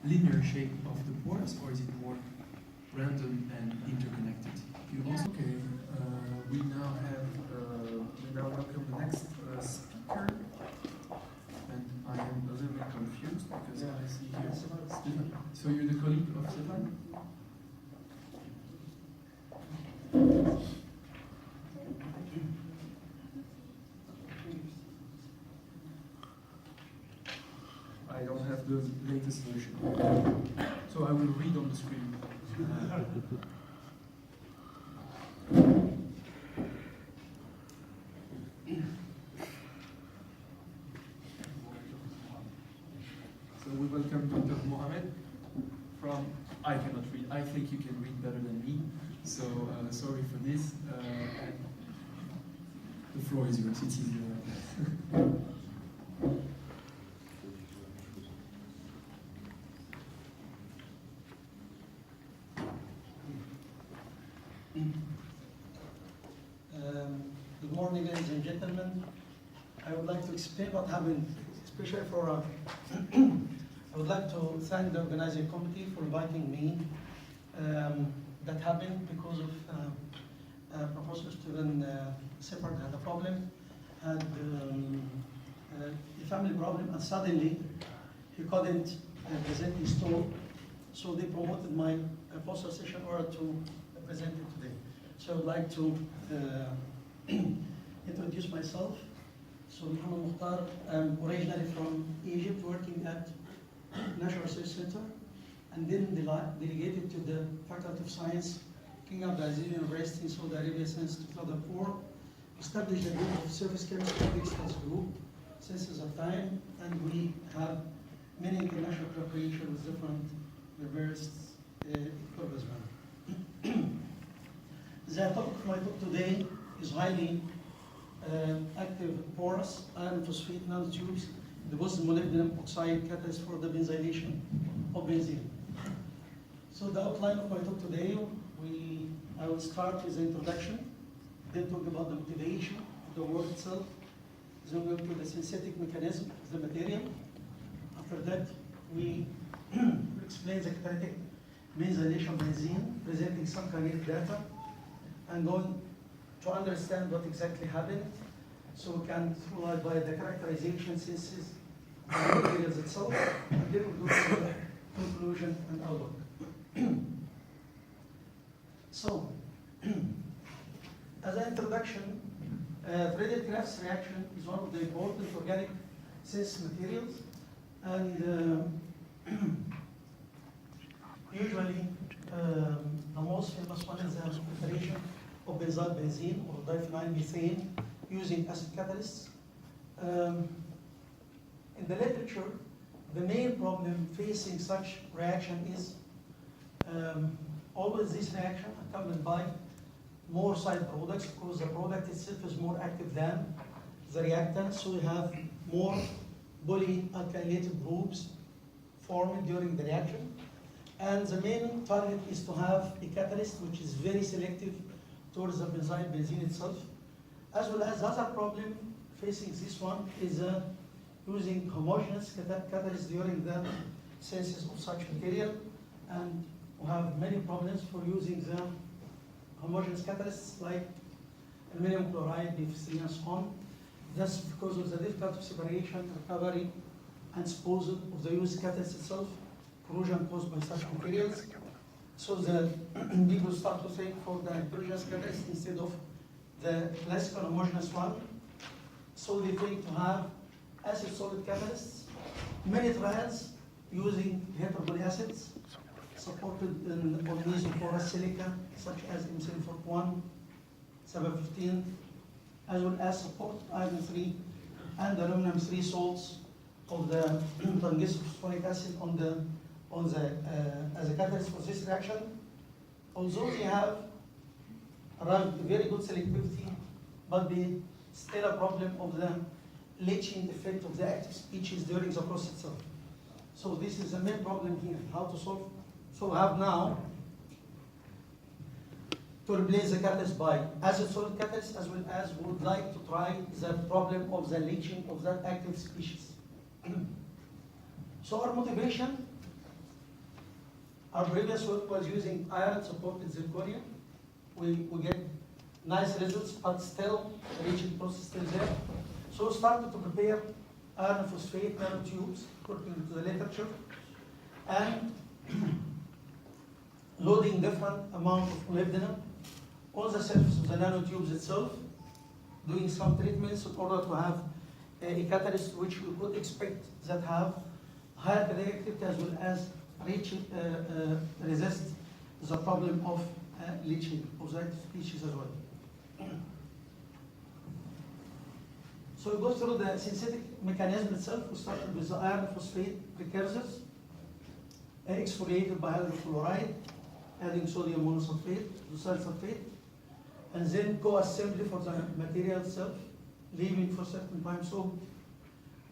linear shape of the pores, or is it more random and interconnected? You also we now welcome the next speaker, and I am a little bit confused because I see here Stefan. So you're the colleague of Stefan? I don't have the latest version, so I will read on the screen. So we welcome Dr. Mohamed from, I cannot read, I think you can read better than me, so sorry for this. The floor is yours, it's easier. Good morning, ladies and gentlemen. I would like to explain what happened, especially for I would like to thank the organizing committee for inviting me. That happened because of Professor Steven Seppard had a problem, had a family problem, and suddenly he couldn't present his talk. So they promoted my poster session in order to present it today. So I would like to introduce myself. So Mohamed Mukhtar, I'm originally from Egypt, working at National Research Center, and then delegated to the Faculty of Science, King Abdulaziz University in Saudi Arabia since 2004. Established a group of surface chemistry distance group since that time, and we have many international cooperation with different universities as well. The topic of my talk today is highly active porous iron phosphate nanotubes, deposit molybdenum oxide catalyst for the benzylation of benzene. So the outline of my talk today, I will start with the introduction, then talk about the motivation of the work itself, then we'll go to the synthetic mechanism of the material. After that, we explain the catalytic benzylation of benzene, presenting some kinetic data, and going to understand what exactly happened, so we can follow by the characterization, synthesis, of the materials itself, and then we'll go to the conclusion and outlook. So, as an introduction, threaded crafts reaction is one of the important organic synthesis materials, and usually the most famous one is the preparation of benzyl benzene or diphenyl methane using acid catalysts. In the literature, the main problem facing such reaction is always this reaction accompanied by more side products, because the product itself is more active than the reactant, so we have more polyalkylated groups formed during the reaction. And the main target is to have a catalyst which is very selective towards the benzyl benzene itself, as well as the other problem facing this one is using homogeneous catalyst during the synthesis of such material, and we have many problems for using the homogeneous catalysts like aluminum chloride, BF3, and so on. That's because of the difficulty of separation, recovery, and disposal of the used catalyst itself, corrosion caused by such materials. So the people start to think for the heterogeneous catalyst instead of the classical homogeneous one. So they think to have acid-solid catalysts, many trials using heteropoly acids supported in mesoporous silica such as M741, 715, as well as support iron 3 and aluminum 3 salts of the phosphoric acid as a catalyst for this reaction. Although they have around very good selectivity, but they still a problem of the leaching effect of the active species during the process itself. So this is the main problem here, how to solve. So we have now to replace the catalyst by acid-solid catalyst, as well as we would like to try the problem of the leaching of that active species. So our motivation Our previous work was using iron-supported zirconia. We get nice results, but still the leaching process still there. So we started to prepare iron phosphate nanotubes according to the literature, and loading different amount of molybdenum on the surface of the nanotubes itself, doing some treatments in order to have a catalyst which we could expect that have higher reactivity as well as resist the problem of leaching, of the active species as well. So we go through the synthetic mechanism itself. We started with the iron phosphate precursors, exfoliated by hydrofluoride, adding sodium monosulfate, lucyl sulfate, and then co-assembly for the material itself, leaving for a certain time so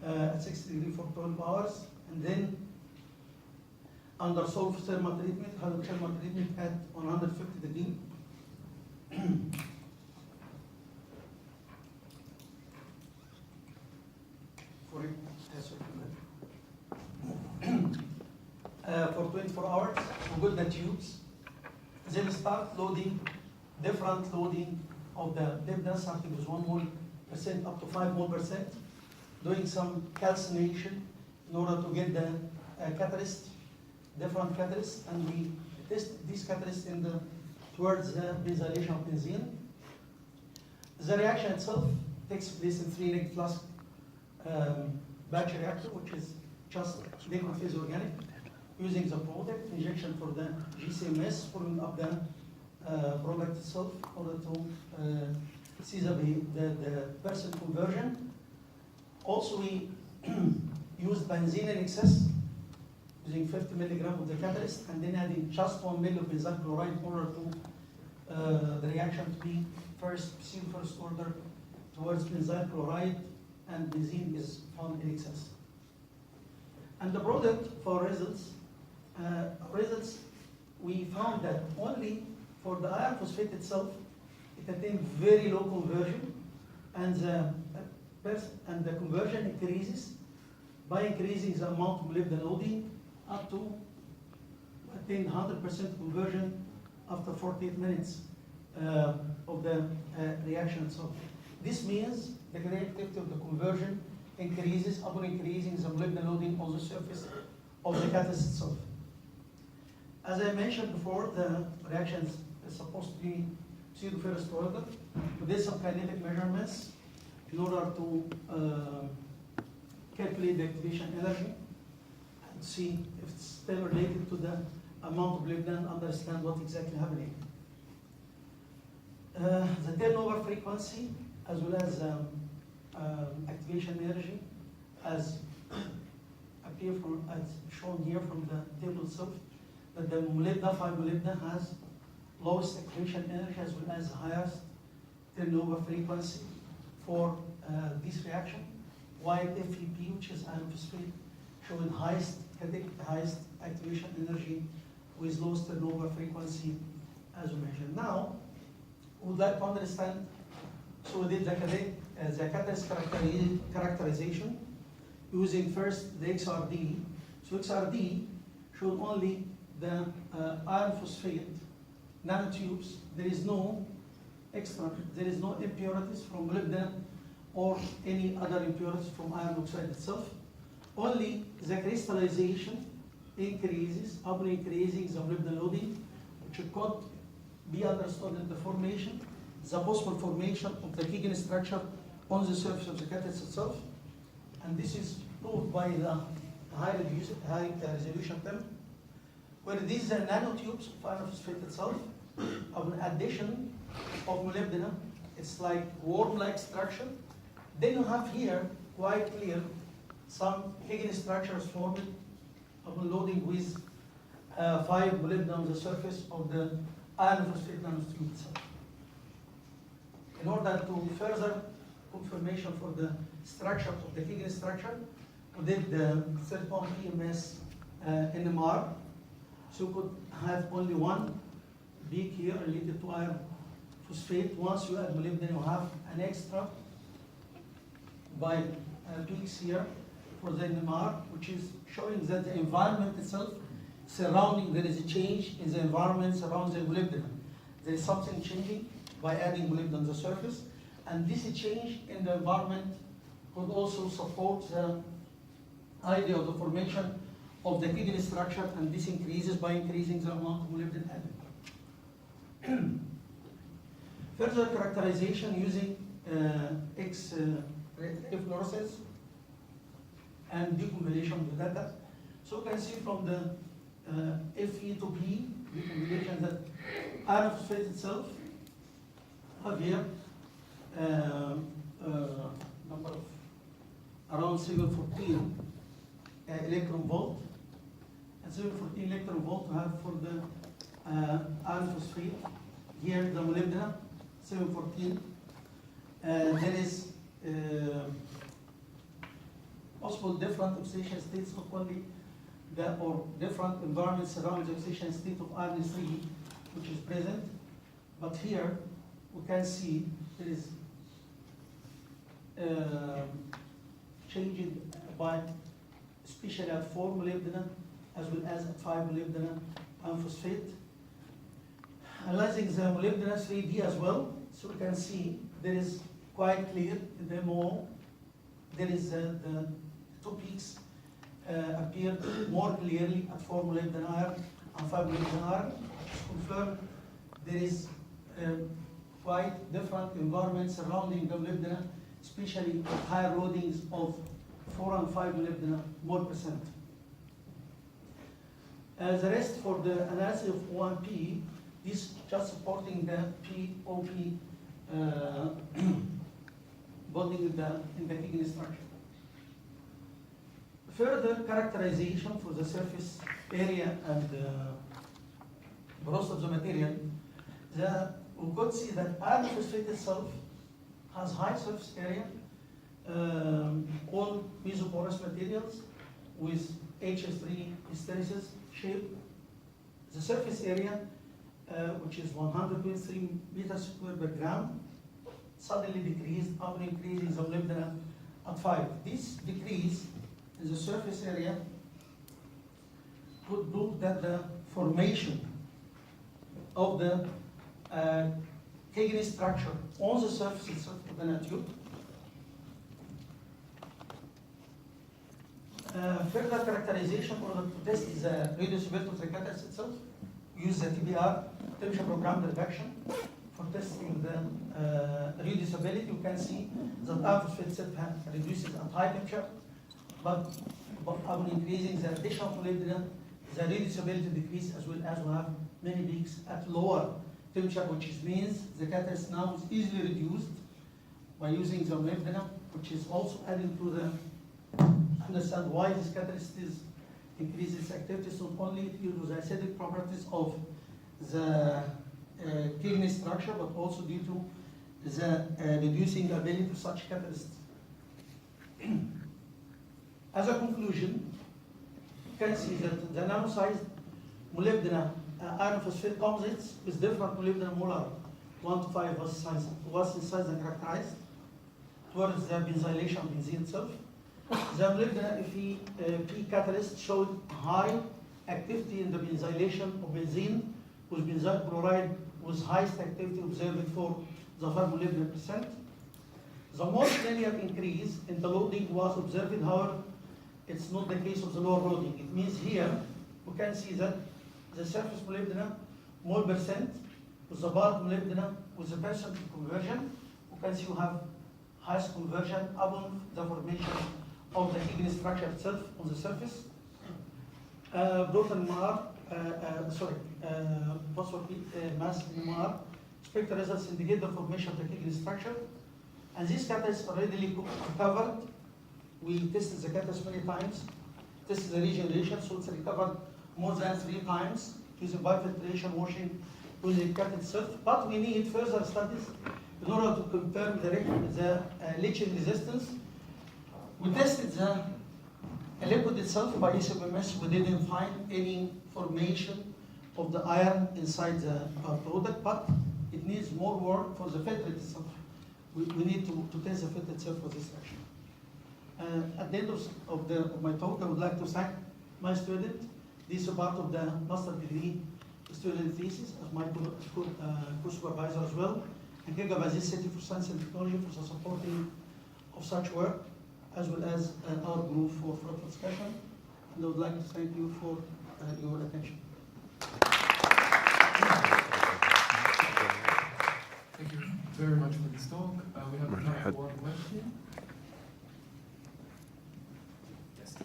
at 60 degrees for 12 hours, and then under solved thermal treatment, hydrothermal treatment at 150 degrees. For 24 hours, we got the tubes. Then start loading, different loading of the molybdenum, starting with 1 mole% up to 5 mole%, doing some calcination in order to get the catalyst, different catalysts, and we test these catalysts in the towards the benzylation of benzene. The reaction itself takes place in 3-leg flask batch reactor, which is just liquid phase organic, using the product, injection for the GCMS, following up the product itself in order to see the percent conversion. Also, we used benzene in excess, using 50 milligrams of the catalyst, and then adding just 1 ml of benzyl chloride in order to the reaction to be first order towards benzyl chloride, and benzene is found in excess. And the product for results, we found that only for the iron phosphate itself, it attained very low conversion, and the conversion increases by increasing the amount of molybdenum loading up to attain 100% conversion after 48 minutes of the reaction itself. This means the reactivity of the conversion increases upon increasing the molybdenum loading on the surface of the catalyst itself. As I mentioned before, the reaction is supposed to be pseudo-first order. We did some kinetic measurements in order to calculate the activation energy and see if it's still related to the amount of molybdenum, understand what exactly happening. The turnover frequency as well as activation energy as shown here from the table itself, that the molybdenum, 5-molybdenum has lowest activation energy as well as highest turnover frequency for this reaction, while FEP, which is iron phosphate, showing highest activation energy with lowest turnover frequency as we mentioned. Now, we would like to understand, so we did the catalyst characterization using first the XRD. So XRD showed only the iron phosphate nanotubes. There is no impurities from molybdenum or any other impurities from iron oxide itself. Only the crystallization increases upon increasing the molybdenum loading, which could be understood in the formation, the possible formation of the Keegan structure on the surface of the catalyst itself. And this is proved by the high resolution TEM, where these are nanotubes of iron phosphate itself, of an addition of molybdenum. It's like worm-like structure. Then you have here, quite clear, some Keegan structures formed upon loading with 5 molybdenum on the surface of the iron phosphate nanotube itself. In order to further confirmation for the structure of the Keegan structure, we did the third-form EMS NMR. So we could have only one peak here related to iron phosphate. Once you add molybdenum, you have an extra by peaks here for the NMR, which is showing that the environment itself surrounding, there is a change in the environment surrounding the molybdenum. There is something changing by adding molybdenum on the surface, and this change in the environment could also support the idea of the formation of the kidney structure, and this increases by increasing the amount of molybdenum added. Further characterization using X-ray fluorescence and deconvolution of the data. So you can see from the Fe to P deconvolution that iron phosphate itself have here number of around 714 electron volt, and 714 electron volt to have for the iron phosphate. Here the molybdenum 714. There is possible different oxidation states, not only or different environments surrounding the oxidation state of iron 3, which is present, but here we can see there is changing by especially at 4 molybdenum as well as at 5 molybdenum iron phosphate. Analyzing the molybdenum 3D as well, so we can see there is quite clear in the MO. There is the two peaks appear more clearly at 4 molybdenum iron and 5 molybdenum iron. Confirmed there is quite different environments surrounding the molybdenum, especially at higher loadings of 4 and 5 molybdenum mole percent. The rest for the analysis of O1P, this just supporting the POP bonding in the kidney structure. Further characterization for the surface area and porosity of the material, we could see that iron phosphate itself has high surface area, all mesoporous materials with HS3 hysteresis shape. The surface area, which is 123 meters square per gram, suddenly decreased after increasing the molybdenum at 5. This decrease in the surface area could prove that the formation of the kidney structure on the surface itself of the nanotube. Further characterization or to test the reducibility of the catalyst itself, use the TBR, temperature programmed reduction, for testing the reducibility. You can see that iron phosphate itself reduces at high temperature, but upon increasing the additional molybdenum, the reducibility decreases as well as we have many peaks at lower temperature, which means the catalyst now is easily reduced by using the molybdenum, which is also adding to the understand why this catalyst is increases its activity, not only due to the acidic properties of the kidney structure, but also due to the reducing ability of such catalysts. As a conclusion, you can see that the nano-sized molybdenum iron phosphate composites with different molybdenum molar 1 to 5 was in size and characterized towards the benzylation of benzene itself. The molybdenum Fe catalyst showed high activity in the benzylation of benzene, with benzyl chloride with highest activity observed for the 5 molybdenum percent. The most linear increase in the loading was observed, however, it's not the case of the lower loading. It means here we can see that the surface molybdenum mole percent with the bulk molybdenum with the percent conversion, you can see you have highest conversion upon the formation of the kidney structure itself on the surface. Proton MR, phosphate mass MR, spectral results indicate the formation of the kidney structure. And this catalyst already recovered. We tested the catalyst many times, tested the regeneration, so it's recovered more than 3 times using biofiltration, washing, using the catalyst itself. But we need further studies in order to confirm the leaching resistance. We tested the liquid itself by ECMS. We didn't find any formation of the iron inside the product, but it needs more work for the filter itself. We need to test the filter itself for this action. At the end of my talk, I would like to thank my student, This is part of the master degree student thesis of my co-supervisor as well. And here Gabazis City for Science and Technology for the supporting of such work, as well as our group for further discussion. And I would like to thank you for your attention. Thank you very much for this talk. We have time for one question. Yes.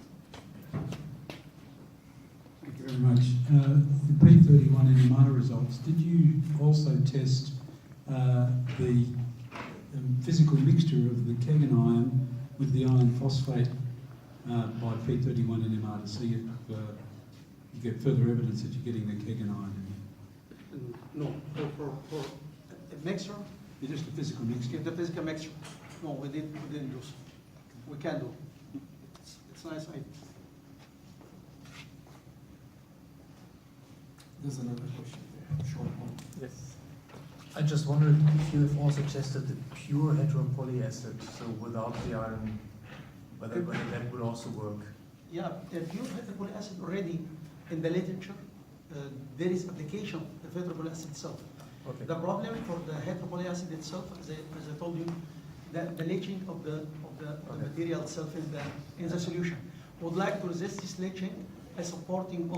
Thank you very much. The P31 NMR results, did you also test the physical mixture of the Keggin iron with the iron phosphate by P31 NMR to see if you get further evidence that you're getting the Keggin iron in? No, for a mixture, It's just a physical mixture. the physical mixture. No, we didn't do so. We can do. It's nice. There's another question there, short one. Yes. I just wondered if you have also tested the pure heteropolyacid, so without the iron, whether that would also work. Yeah, pure heteropolyacid acid already in the literature, there is application of heteropolyacid acid itself. Okay. The problem for the heteropolyacid acid itself, as I told you, the leaching of the Okay. material itself in the solution. Would like to resist this leaching by supporting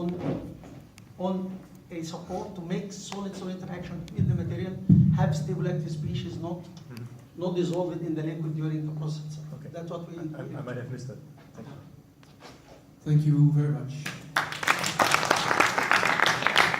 on a support to make solid-solid interaction with the material, have stable active species, not dissolved in the liquid during the process. Okay. That's what we. I might have missed that. Thank you. Thank you very much.